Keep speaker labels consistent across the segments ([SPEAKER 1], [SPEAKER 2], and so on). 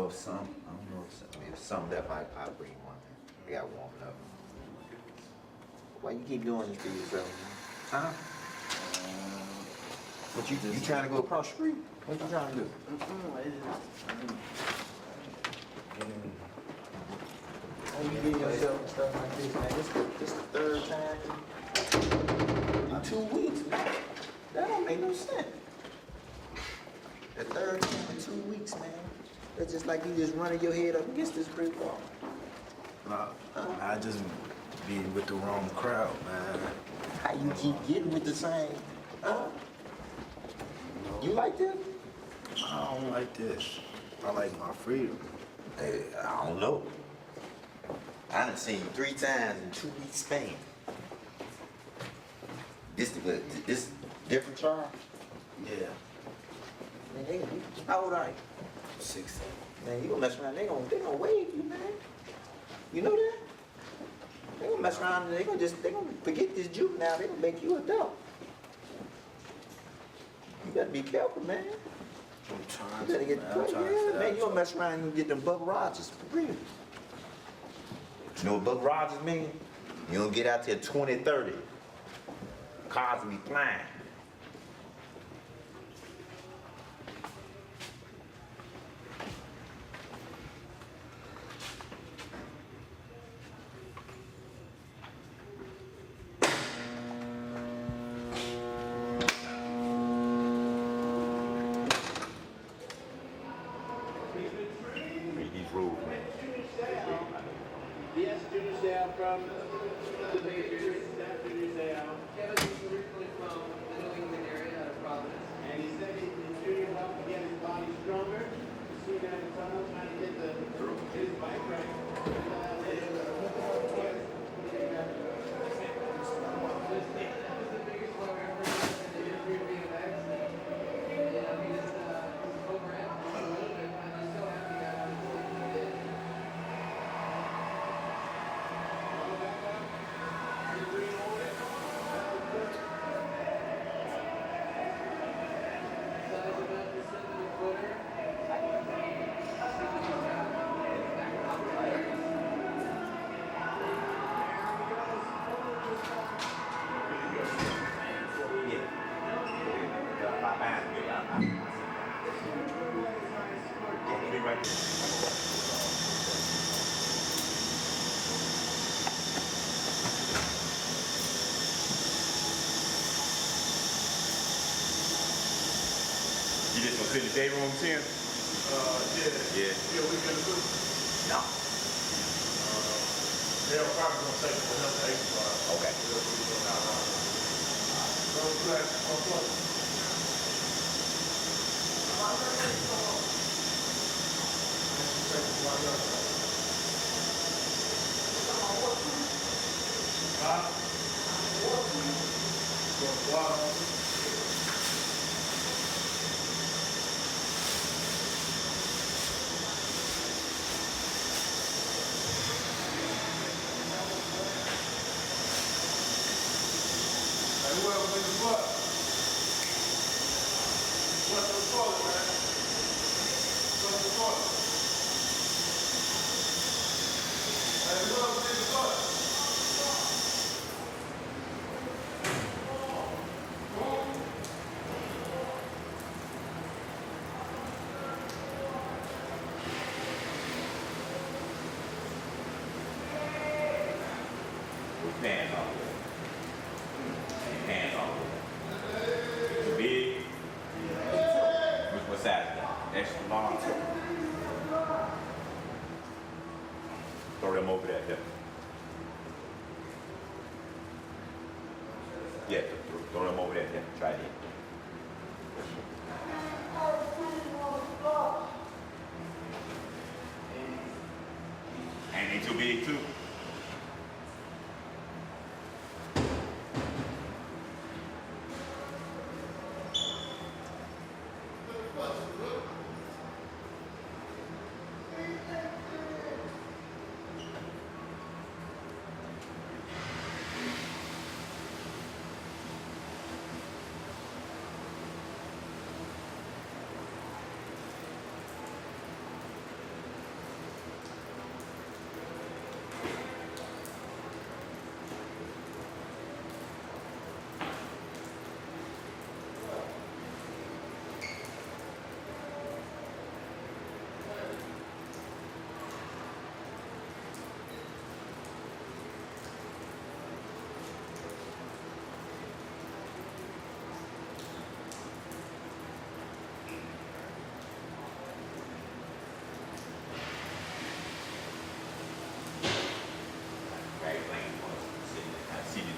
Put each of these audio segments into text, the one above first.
[SPEAKER 1] if some that might I bring one. I got warming up. Why you keep doing this to yourself, man? Huh? What you trying to go across the street? What you trying to do? Oh, you getting yourself and stuff like this, man. This the third time in 2 weeks, man. That don't make no sense. The third time in 2 weeks, man. That's just like you just running your head up against this brick wall.
[SPEAKER 2] I just be with the wrong crowd, man.
[SPEAKER 1] How you keep getting with the same? Huh? You like this?
[SPEAKER 2] I don't like this. I like my freedom.
[SPEAKER 1] Hey, I don't know. I done seen you 3 times in 2 weeks span. This different charge?
[SPEAKER 2] Yeah.
[SPEAKER 1] Man, how old are you?
[SPEAKER 2] 16.
[SPEAKER 1] Man, you gonna mess around, they gonna waive you, man. You know that? They gonna mess around, they gonna forget this juvenile, they gonna make you adult. You gotta be careful, man.
[SPEAKER 2] I'm trying
[SPEAKER 1] You gotta get
[SPEAKER 2] man.
[SPEAKER 1] man, you gonna mess around and get them Buck Rogers for real. You know what Buck Rogers mean? You don't get out till 2030. Cars will be flying. Read these rules, man.
[SPEAKER 3] Yes, junior sale from the Patriots. That's junior sale.
[SPEAKER 4] Kevin is originally from the New England area out of Providence.
[SPEAKER 3] And he said his junior helped to get his body stronger. He's down the tunnel trying to get his bike right.
[SPEAKER 4] This is the biggest program for in the history of BMX. And he just overran a little bit, and I'm so happy I got what he did. Size about the 7-footer.
[SPEAKER 5] You just gonna sit in the day room, Tim?
[SPEAKER 6] Yeah.
[SPEAKER 5] Yeah.
[SPEAKER 6] Yeah, we can do.
[SPEAKER 1] No.
[SPEAKER 6] They're probably gonna take another 8 bars.
[SPEAKER 1] Okay.
[SPEAKER 5] With pants on. And pants on. Too big. What size is that? Extra long. Throw them over there. Yeah, throw them over there. Yeah, try it. And they too big too.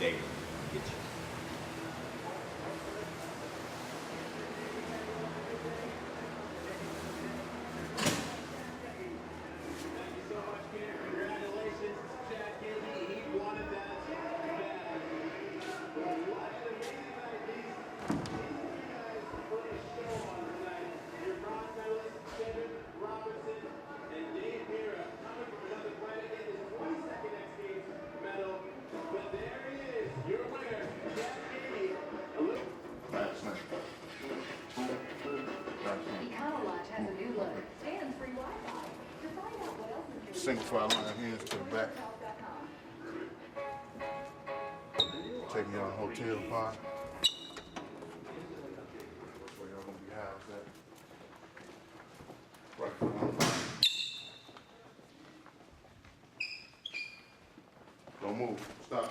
[SPEAKER 5] day. Get you.
[SPEAKER 3] Thank you so much, Peter. Congratulations, Chad Gilby. He wanted that bad. But what's amazing about these guys put a show on tonight. Your bronze medalists, Kevin Robertson and Dave Mira, coming from another planet, get his 22nd X Games medal. But there he is, your winner, Chad Gilby.
[SPEAKER 7] Econolodge has a new look and free Wi-Fi. To find out what else is
[SPEAKER 8] Single file line hands to the back. Taking y'all to the hotel part. That's where y'all gonna be housed at. Right from one side. Don't move. Stop.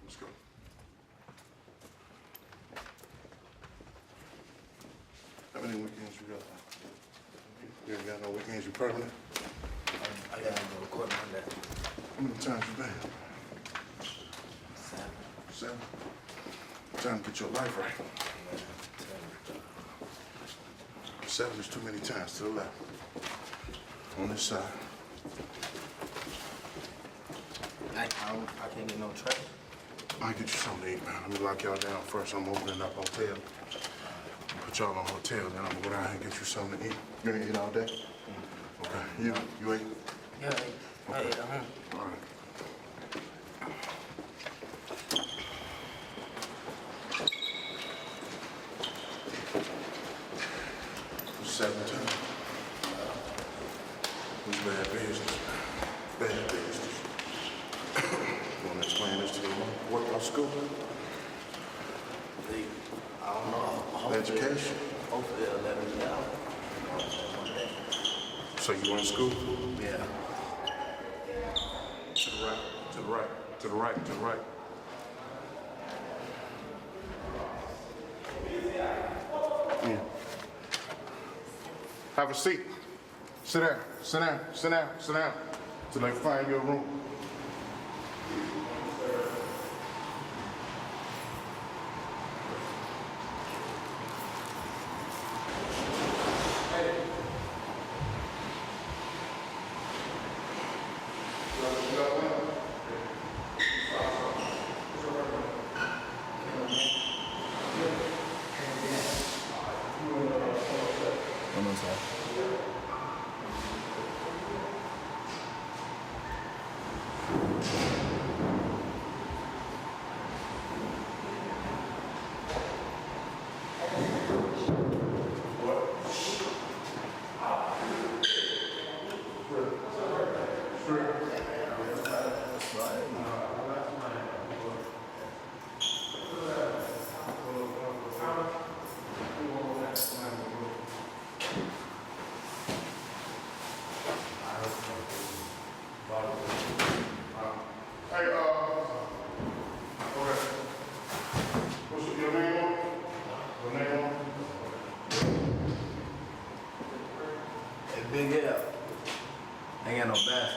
[SPEAKER 8] Let's go. How many weekends you got? You ain't got no weekends, you permanent?
[SPEAKER 2] I gotta go to court Monday.
[SPEAKER 8] How many times you been? 7. Time to get your life right. 7 is too many times to the left. On this side.
[SPEAKER 2] I can't get no trash.
[SPEAKER 8] I'll get you something to eat, man. Let me lock y'all down first. I'm opening up hotel. Put y'all on hotel, then I'm gonna go down here and get you something to eat. You ain't eat all day? Okay. You ate?
[SPEAKER 2] Yeah, I ate at home.
[SPEAKER 8] All right. It's 17. It's bad business. Bad business. You wanna explain this to your mom? What about school?
[SPEAKER 2] I don't know.
[SPEAKER 8] Education.
[SPEAKER 2] Hopefully they'll let me out. One day.
[SPEAKER 8] So you in school?
[SPEAKER 2] Yeah.
[SPEAKER 8] To the right, to the right, to the right, to the right. Yeah. Have a seat. Sit down, sit down, sit down, sit down. Till they find your room.
[SPEAKER 2] One more time.
[SPEAKER 8] Hey, okay. What's your name on? Your name on?
[SPEAKER 2] Hey, Big L. Ain't got no bath.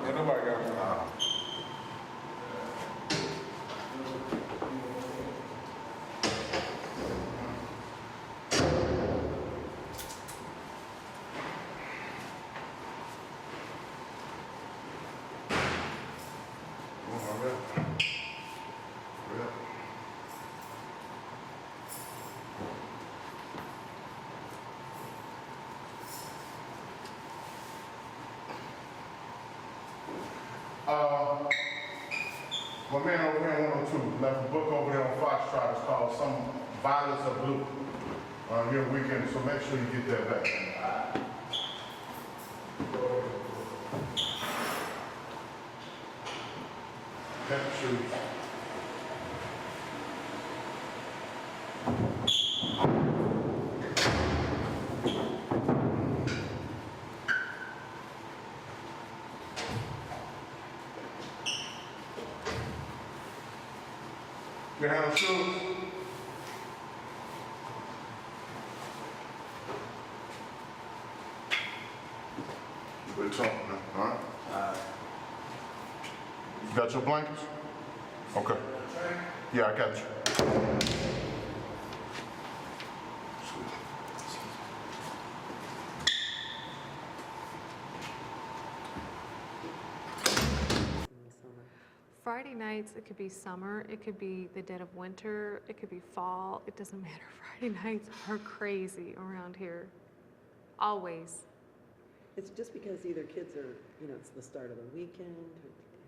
[SPEAKER 6] Ain't nobody got one.
[SPEAKER 8] My man over here in 102 left a book over there on Foxtrot. It's called Some Violets Are Blue. Here weekend, so make sure you get that back. Pepper shoes. You have no shoes? We'll talk now, all right? You got your blankets? Okay. Yeah, I got you.
[SPEAKER 9] Friday nights, it could be summer, it could be the dead of winter, it could be fall, it doesn't matter. Friday nights are crazy around here, always.
[SPEAKER 4] It's just because either kids are, you know, it's the start of the weekend.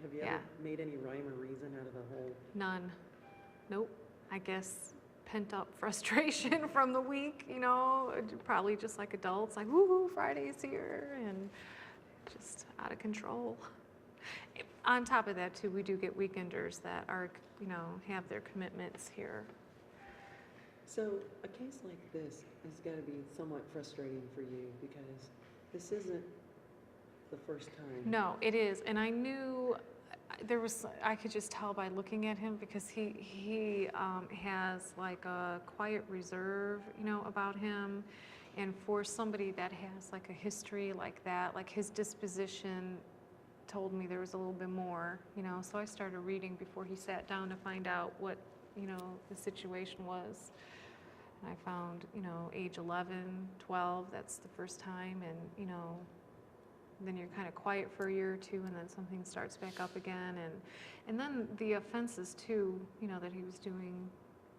[SPEAKER 4] Have you
[SPEAKER 9] Yeah.
[SPEAKER 4] ever made any rhyme or reason out of the whole?
[SPEAKER 9] None. Nope. I guess pent up frustration from the week, you know, probably just like adults, like, woohoo, Friday's here, and just out of control. On top of that, too, we do get weekenders that are, you know, have their commitments here.
[SPEAKER 4] So a case like this has got to be somewhat frustrating for you because this isn't the first time.
[SPEAKER 9] No, it is, and I knew I could just tell by looking at him because he has like a quiet reserve, you know, about him, and for somebody that has like a history like that, like his disposition told me there was a little bit more, you know, so I started reading before he sat down to find out what, you know, the situation was. And I found, you know, age 11, 12, that's the first time, and, you know, then you're kind of quiet for a year or two, and then something starts back up again, and then the offenses too, you know, that he was doing,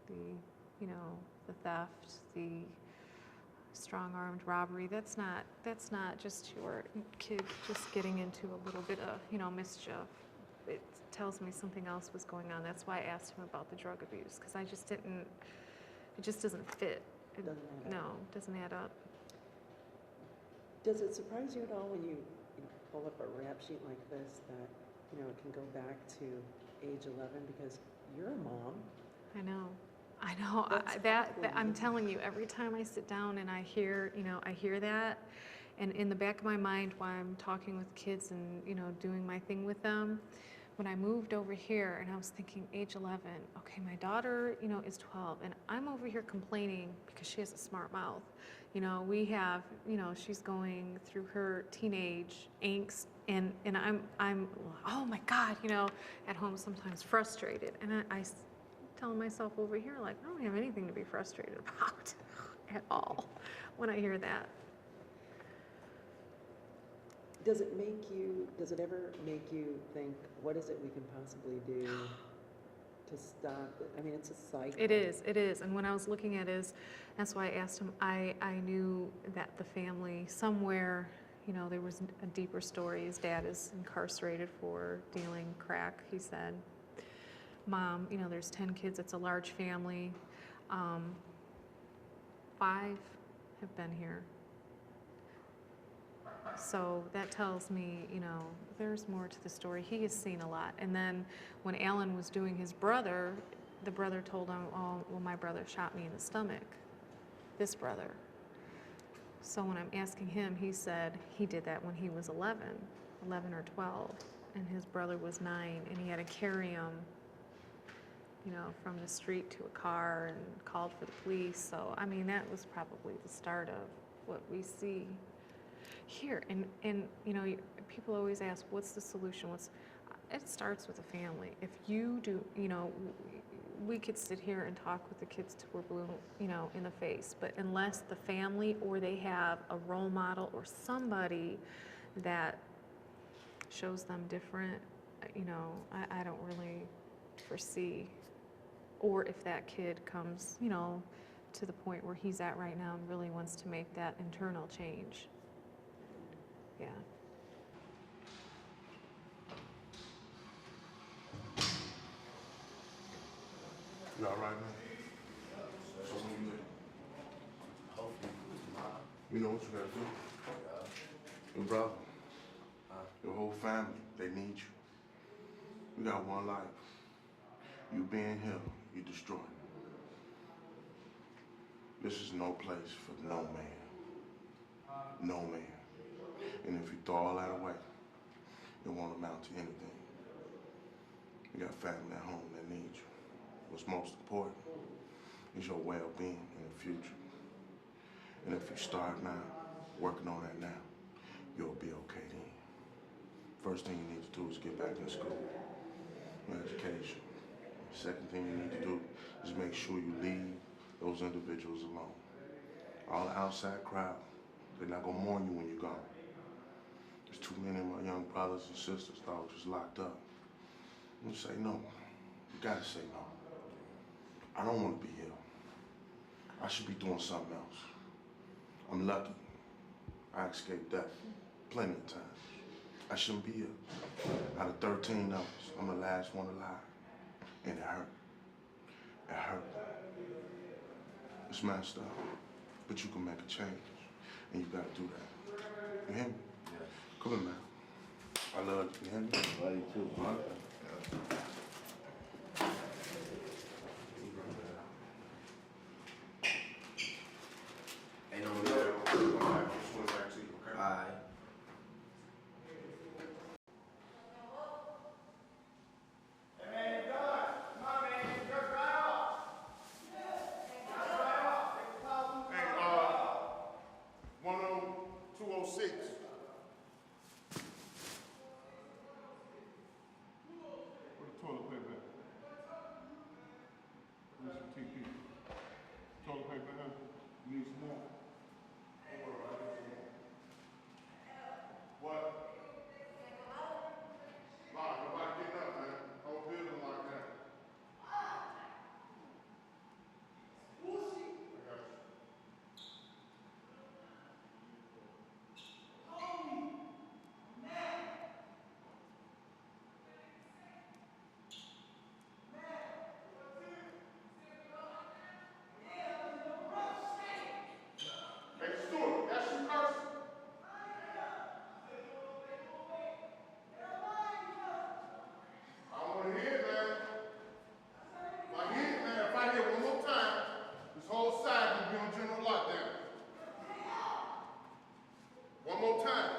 [SPEAKER 9] the, you know, the theft, the strong-armed robbery, that's not just your kid just getting into a little bit of, you know, mischief. It tells me something else was going on. That's why I asked him about the drug abuse, because I just didn't, it just doesn't fit. It
[SPEAKER 4] Doesn't add up.
[SPEAKER 9] No, it doesn't add up.
[SPEAKER 4] Does it surprise you at all when you know, pull up a rap sheet like this that, you know, it can go back to age 11 because you're a mom?
[SPEAKER 9] I know.
[SPEAKER 4] That's
[SPEAKER 9] I'm
[SPEAKER 4] awful.
[SPEAKER 9] telling you, every time I sit down and I hear, you know, I hear that, and in the back of my mind while I'm talking with kids and, you know, doing my thing with them, when I moved over here and I was thinking age 11, okay, my daughter, you know, is 12, and I'm over here complaining because she has a smart mouth. You know, we have, you know, she's going through her teenage angst, and I'm, oh my God, you know, at home sometimes frustrated, and I telling myself over here, like, I don't have anything to be frustrated about at all when I hear that.
[SPEAKER 4] Does it ever make you think, what is it we can possibly do to stop it? I mean, it's a cycle.
[SPEAKER 9] It is. And when I was looking at his, that's why I asked him, I knew that the family somewhere, you know, there was a deeper story. His dad is incarcerated for dealing crack, he said. Mom, you know, there's 10 kids, it's a large family. 5 have been here. So that tells me, you know, there's more to the story. He has seen a lot. And then when Alan was doing his brother, the brother told him, oh, well, my brother shot me in the stomach, this brother. So when I'm asking him, he said he did that when he was 11 or 12, and his brother was 9, and he had to carry him, you know, from the street to a car and called for the police. So, I mean, that was probably the start of what we see here. And you know, people always ask, what's the solution? It starts with a family. If you do, you know, we could sit here and talk with the kids till we're blue, you know, in the face, but unless the family or they have a role model or somebody that shows them different, you know, I don't really foresee. Or if that kid comes, you know, to the point where he's at right now and really wants to make that internal change. Yeah.
[SPEAKER 8] You all right, man? So when you you know what you gotta do? Your brother, your whole family, they need you. You got one life. You being here, you destroying it. This is no place for no man. No man. And if you throw all that away, it won't amount to anything. You got family at home that need you. What's most important is your well-being in the future. And if you start now, working on that now, you'll be okay then. First thing you need to do is get back in school, your education. Second thing you need to do is make sure you leave those individuals alone. All the outside crowd, they're not gonna mourn you when you're gone. There's too many of my young brothers and sisters thought just locked up. You say no. You gotta say no. I don't want to be here. I should be doing something else. I'm lucky. I escaped death plenty of times. I shouldn't be here. Out of 13 of us, I'm the last one alive. And it hurt. It hurt. It's messed up. But you can make a change. And you gotta do that. You hear me?
[SPEAKER 2] Yes.
[SPEAKER 8] Come here, man. I love you. You hear me?
[SPEAKER 2] Love you too, man.
[SPEAKER 8] Ain't no real. I'm just going back to you, okay?
[SPEAKER 2] Alright.
[SPEAKER 8] Hey, 10206.
[SPEAKER 6] Where the toilet paper at? Where's some TP? Toilet paper here? You need some more?
[SPEAKER 8] What? Nah, nobody getting up, man. Whole building like that. I got you. Hey, Stuart, that's you cursing? I don't want to hear it, man. If I hear it, man, if I hear it one more time, this whole side will be on general lockdown. One more time.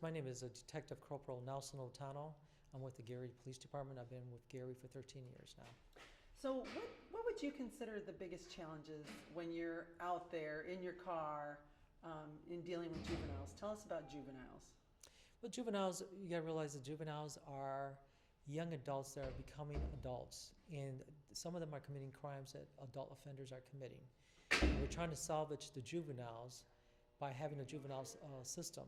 [SPEAKER 10] My name is Detective Corporal Nelson Otano. I'm with the Gary Police Department. I've been with Gary for 13 years now.
[SPEAKER 4] So what would you consider the biggest challenges when you're out there in your car in dealing with juveniles? Tell us about juveniles.
[SPEAKER 10] Well, juveniles, you gotta realize that juveniles are young adults that are becoming adults, and some of them are committing crimes that adult offenders are committing. And we're trying to salvage the juveniles by having a juvenile system,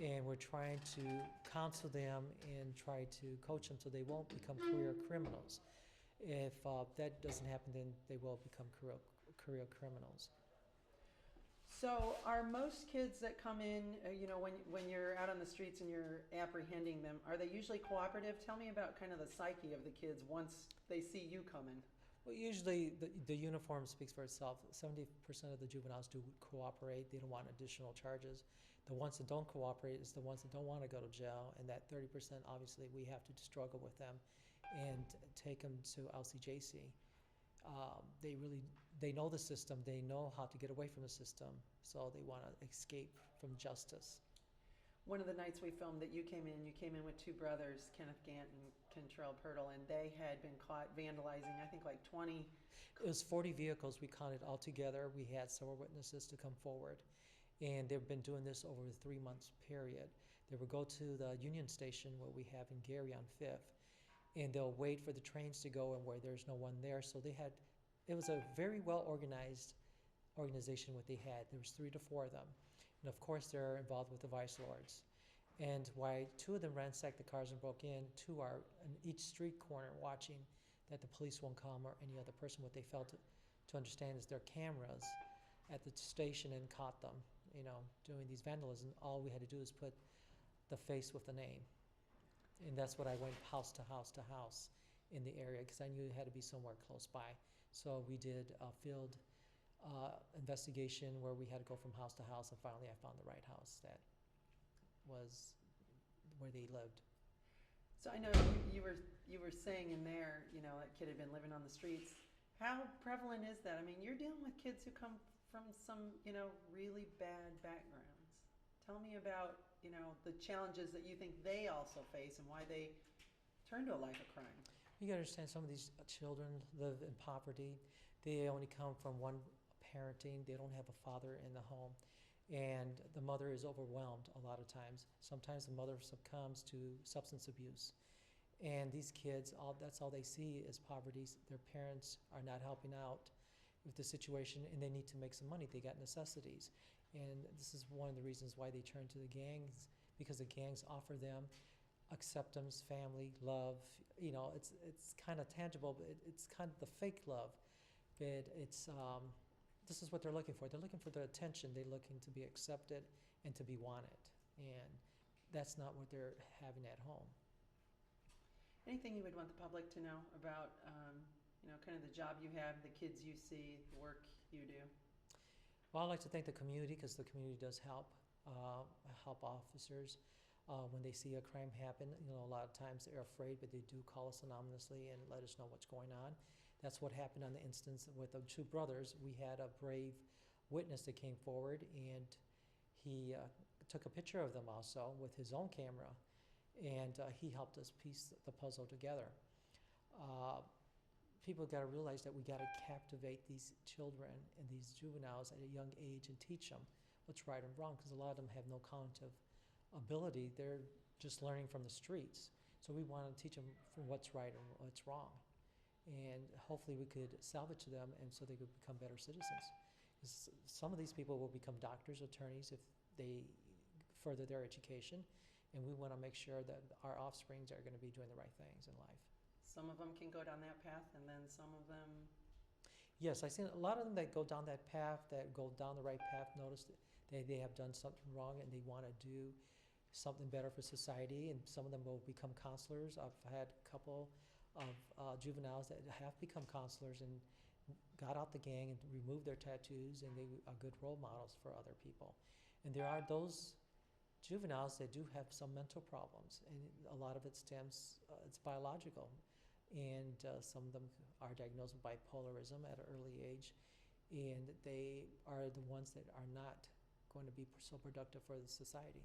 [SPEAKER 10] and we're trying to counsel them and try to coach them so they won't become career criminals. If that doesn't happen, then they will become career criminals.
[SPEAKER 4] So are most kids that come in, when you're out on the streets and you're apprehending them, are they usually cooperative? Tell me about kind of the psyche of the kids once they see you coming.
[SPEAKER 10] Well, usually the uniform speaks for itself. 70% of the juveniles do cooperate. They don't want additional charges. The ones that don't cooperate is the ones that don't want to go to jail, and that 30%, obviously, we have to struggle with them and take them to LCJC. They know the system. They know how to get away from the system, so they want to escape from justice.
[SPEAKER 4] One of the nights we filmed that you came in with two brothers, Kenneth Gant and Kentrell Pirtle, and they had been caught vandalizing, I think like 20.
[SPEAKER 10] It was 40 vehicles we counted all together. We had several witnesses to come forward, and they've been doing this over a 3 months period. They would go to the Union Station, what we have in Gary on 5th, and they'll wait for the trains to go and where there's no one there. So it was a very well organized organization what they had. There was 3 to 4 of them. And of course they're involved with the vice lords. And why 2 of them ransacked the cars and broke in, 2 are in each street corner watching that the police won't come or any other person. What they failed to understand is their cameras at the station and caught them, doing these vandalism. All we had to do is put the face with the name. And that's what I went house to house to house in the area, because I knew it had to be somewhere close by. So we did a field investigation where we had to go from house to house, and finally I found the right house that was where they lived.
[SPEAKER 4] So I know you were saying in there, that kid had been living on the streets. How prevalent is that? I mean, you're dealing with kids who come from some, really bad backgrounds. Tell me about, the challenges that you think they also face and why they turn to a life of crime.
[SPEAKER 10] You gotta understand, some of these children live in poverty. They only come from one parenting. They don't have a father in the home, and the mother is overwhelmed a lot of times. Sometimes the mother succumbs to substance abuse, and these kids, that's all they see is poverty. Their parents are not helping out with the situation, and they need to make some money. They got necessities, and this is one of the reasons why they turn to the gangs, because the gangs offer them acceptance, family, love. It's kind of tangible, but it's kind of the fake love. But it's this is what they're looking for. They're looking for the attention. They're looking to be accepted and to be wanted, and that's not what they're having at home.
[SPEAKER 4] Anything you would want the public to know about, kind of the job you have, the kids you see, the work you do?
[SPEAKER 10] Well, I'd like to thank the community, because the community does help officers when they see a crime happen. A lot of times they're afraid, but they do call us anonymously and let us know what's going on. That's what happened on the instance with the 2 brothers. We had a brave witness that came forward, and he took a picture of them also with his own camera, and he helped us piece the puzzle together. People got to realize that we got to captivate these children and these juveniles at a young age and teach them what's right and wrong, because a lot of them have no cognitive ability. They're just learning from the streets. So we want to teach them from what's right and what's wrong. And hopefully we could salvage them, and so they could become better citizens. Because some of these people will become doctors, attorneys, if they further their education. And we want to make sure that our offsprings are going to be doing the right things in life.
[SPEAKER 4] Some of them can go down that path, and then some of them...
[SPEAKER 10] Yes, I've seen a lot of them that go down that path, that go down the right path, notice that they have done something wrong and they want to do something better for society, and some of them will become counselors. I've had a couple of juveniles that have become counselors and got out the gang and removed their tattoos, and they are good role models for other people. And there are those juveniles that do have some mental problems, and a lot of it stems, it's biological. And some of them are diagnosed with bipolarism at an early age, and they are the ones that are not going to be so productive for the society.